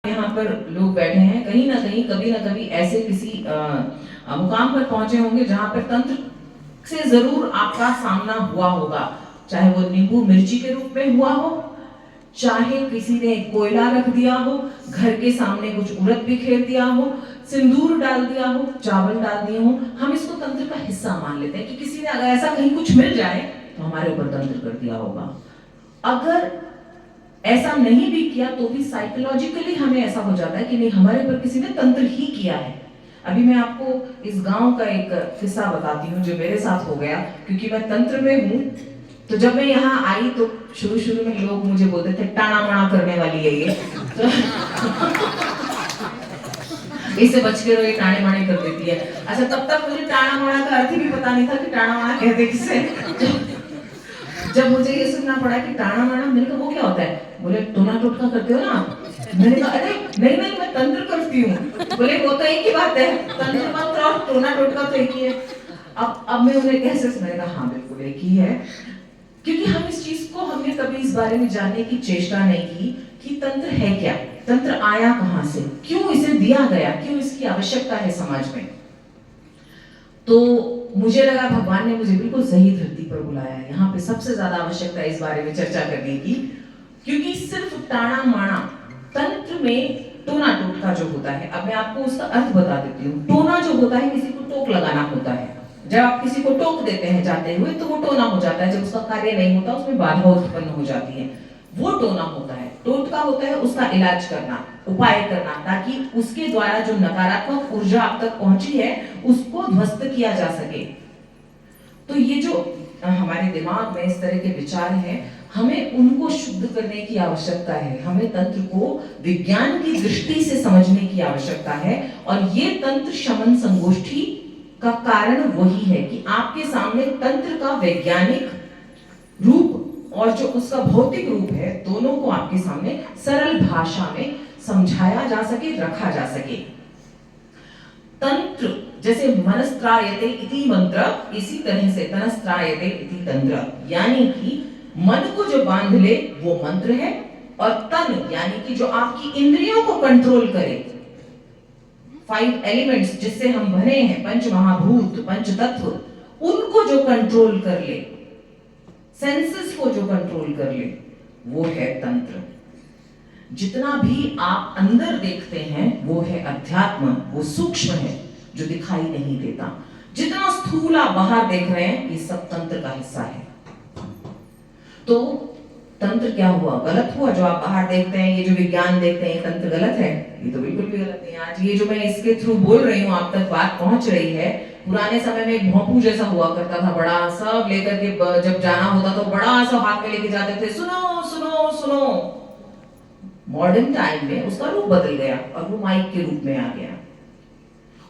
यहाँ पर लोग बैठे हैं, कहीं ना कहीं कभी ना कभी ऐसे किसी मुकाम पर पहुंचे होंगे जहां पर तंत्र से जरूर आपका सामना हुआ होगा। चाहे वो नींबू मिर्ची के रूप में हुआ हो, चाहे किसी ने कोयला रख दिया हो, घर के सामने कुछ उड़द बिखेर दिया हो, सिंदूर डाल दिया हो, चावल डाल दिए हो। हम इसको तंत्र का हिस्सा मान लेते हैं कि किसी ने अगर ऐसा कहीं कुछ मिल जाए तो हमारे ऊपर तंत्र कर दिया होगा। अगर ऐसा नहीं भी किया तो भी साइकोलॉजिकली हमें ऐसा हो जाता है कि नहीं, हमारे ऊपर किसी ने तंत्र ही किया है। अभी मैं आपको इस गांव का एक किस्सा बताती हूँ जो मेरे साथ हो गया, क्योंकि मैं तंत्र में हूँ। तो जब मैं यहाँ आई तो शुरू में लोग मुझे बोलते थे टाणा माणा करने वाली है ये, तो इससे बच के ये टाणे माणे कर देती है। अच्छा, तब तक मुझे टाणा माणा का अर्थ भी पता नहीं था कि टाणा माणा कहते किसे। जब मुझे ये सुनना पड़ा कि टाणा माणा, मैंने कहा वो क्या होता है? बोले टोना टोटका करते हो ना आप? मैंने कहा अरे नहीं नहीं, मैं तंत्र करती हूँ। बोले वो तो एक ही बात है, तंत्र मंत्र और टोना टोटका तो एक ही है। अब मैं उन्हें कैसे सुनाएगा? हाँ बिल्कुल एक ही है, क्योंकि हम इस चीज को, हमने कभी इस बारे में जानने की चेष्टा नहीं की कि तंत्र है क्या, तंत्र आया कहां से, क्यों इसे दिया गया, क्यों इसकी आवश्यकता है समाज में। तो मुझे लगा भगवान ने मुझे बिल्कुल सही धरती पर बुलाया है। यहाँ पे सबसे ज्यादा आवश्यकता है इस बारे में चर्चा करने की, क्योंकि सिर्फ टाणा माणा, तंत्र में टोना टोटका जो होता है, अब मैं आपको उसका अर्थ बता देती हूँ। टोना जो होता है किसी को टोक लगाना होता है। जब आप किसी को टोक देते हैं जाते हुए तो वो टोना हो जाता है। जब उसका कार्य नहीं होता, उसमें बाधा उत्पन्न हो जाती है, वो टोना होता है। टोटका होता है उसका इलाज करना, उपाय करना, ताकि उसके द्वारा जो नकारात्मक ऊर्जा आप तक पहुंची है उसको ध्वस्त किया जा सके। तो ये जो हमारे दिमाग में इस तरह के विचार हैं, हमें उनको शुद्ध करने की आवश्यकता है। हमें तंत्र को विज्ञान की दृष्टि से समझने की आवश्यकता है। और ये तंत्र शमन संगोष्ठी का कारण वही है कि आपके सामने तंत्र का वैज्ञानिक रूप और जो उसका भौतिक रूप है, दोनों को आपके सामने सरल भाषा में समझाया जा सके, रखा जा सके। तंत्र जैसे मनस्त्रायते इति मंत्र, इसी तरह से तनस्त्रायते इति तंत्र, यानी कि मन को जो बांध ले वो मंत्र है, और तन यानी कि जो आपकी इंद्रियों को कंट्रोल करे, 5 एलिमेंट्स जिससे हम बने हैं, पंच महाभूत, पंच तत्व, उनको जो कंट्रोल कर ले, सेंसेस को जो कंट्रोल कर ले, वो है तंत्र। जितना भी आप अंदर देखते हैं वो है अध्यात्म, वो सूक्ष्म है जो दिखाई नहीं देता। जितना स्थूल आप बाहर देख रहे हैं ये सब तंत्र का हिस्सा है। तो तंत्र क्या हुआ? गलत हुआ। जो आप बाहर देखते हैं, ये जो विज्ञान देखते हैं, ये तंत्र गलत है? ये तो बिल्कुल भी गलत नहीं है। आज ये जो मैं इसके थ्रू बोल रही हूँ, आप तक बात पहुंच रही है। पुराने समय में एक भोंपू जैसा हुआ करता था, बड़ा, सब लेकर के जब जाना होता तो बड़ा सा हाथ में लेके जाते थे, सुनो सुनो सुनो। मॉडर्न टाइम में उसका रूप बदल गया और वो माइक के रूप में आ गया।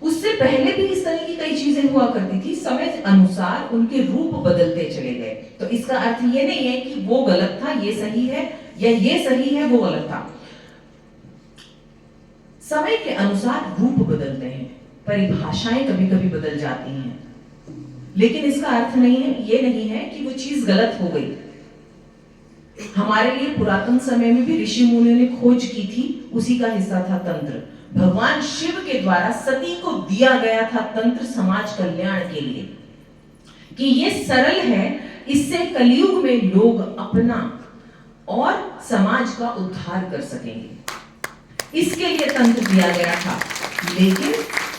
उससे पहले भी इस तरह की कई चीजें हुआ करती थी, समय अनुसार उनके रूप बदलते चले गए। तो इसका अर्थ ये नहीं है कि वो गलत था ये सही है, या ये सही है वो गलत था। समय के अनुसार रूप बदलते हैं, परिभाषाएं कभी कभी बदल जाती हैं, लेकिन इसका अर्थ नहीं है, ये नहीं है कि वो चीज गलत हो गई। हमारे लिए पुरातन समय में भी ऋषि मुनियों ने खोज की थी, उसी का हिस्सा था तंत्र। भगवान शिव के द्वारा सती को दिया गया था तंत्र समाज कल्याण के लिए, कि ये सरल है, इससे कलयुग में लोग अपना और समाज का उद्धार कर सकेंगे। इसके लिए तंत्र दिया गया था। लेकिन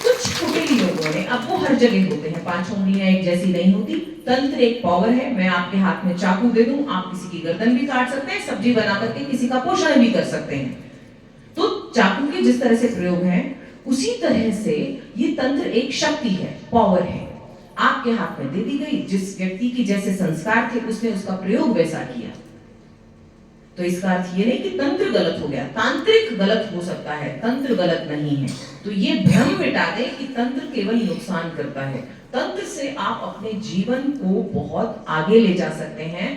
कुछ फुटेली लोगों ने, अब वो हर जगह होते हैं, 5 उंगलियां एक जैसी नहीं होती। तंत्र एक पावर है। मैं आपके हाथ में चाकू दे दूं, आप किसी की गर्दन भी काट सकते हैं, सब्जी बना करके किसी का पोषण भी कर सकते हैं। तो चाकू के जिस तरह से प्रयोग है, उसी तरह से ये तंत्र एक शक्ति है, पावर है, आपके हाथ में दे दी गई। जिस व्यक्ति की जैसे संस्कार थे उसने उसका प्रयोग वैसा किया। तो इसका अर्थ ये नहीं कि तंत्र गलत हो गया। तांत्रिक गलत हो सकता है, तंत्र गलत नहीं है। तो ये भ्रम मिटा दे कि तंत्र केवल नुकसान करता है। तंत्र से आप अपने जीवन को बहुत आगे ले जा सकते हैं,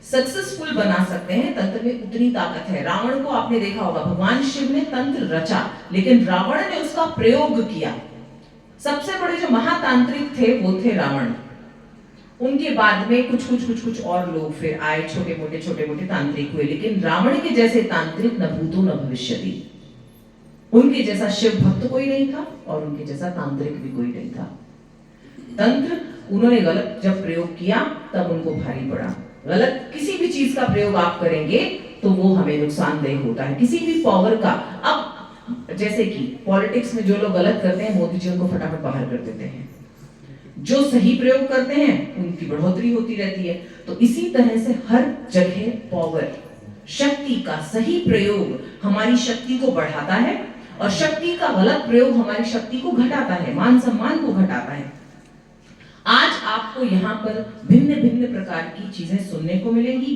सक्सेसफुल बना सकते हैं। तंत्र में उतनी ताकत है। रावण को आपने देखा होगा, भगवान शिव ने तंत्र रचा, लेकिन रावण ने उसका प्रयोग किया। सबसे बड़े जो महातांत्रिक थे वो थे रावण। उनके बाद में कुछ और लोग फिर आए, छोटे मोटे तांत्रिक हुए, लेकिन रावण के जैसे तांत्रिक न भूतो न भविष्यति। उनके जैसा शिव भक्त कोई नहीं था और उनके जैसा तांत्रिक भी कोई नहीं था। तंत्र उन्होंने गलत जब प्रयोग किया तब उनको भारी पड़ा। गलत किसी भी चीज का प्रयोग आप करेंगे तो वो हमें नुकसानदेह होता है, किसी भी पावर का। अब जैसे कि पॉलिटिक्स में जो लोग गलत करते हैं, मोदी जी उनको फटाफट बाहर कर देते हैं। जो सही प्रयोग करते हैं उनकी बढ़ोतरी होती रहती है। तो इसी तरह से हर जगह पावर, शक्ति का सही प्रयोग हमारी शक्ति को बढ़ाता है और शक्ति का गलत प्रयोग हमारी शक्ति को घटाता है, मान सम्मान को घटाता है। आज आपको यहाँ पर भिन्न भिन्न प्रकार की चीजें सुनने को मिलेंगी।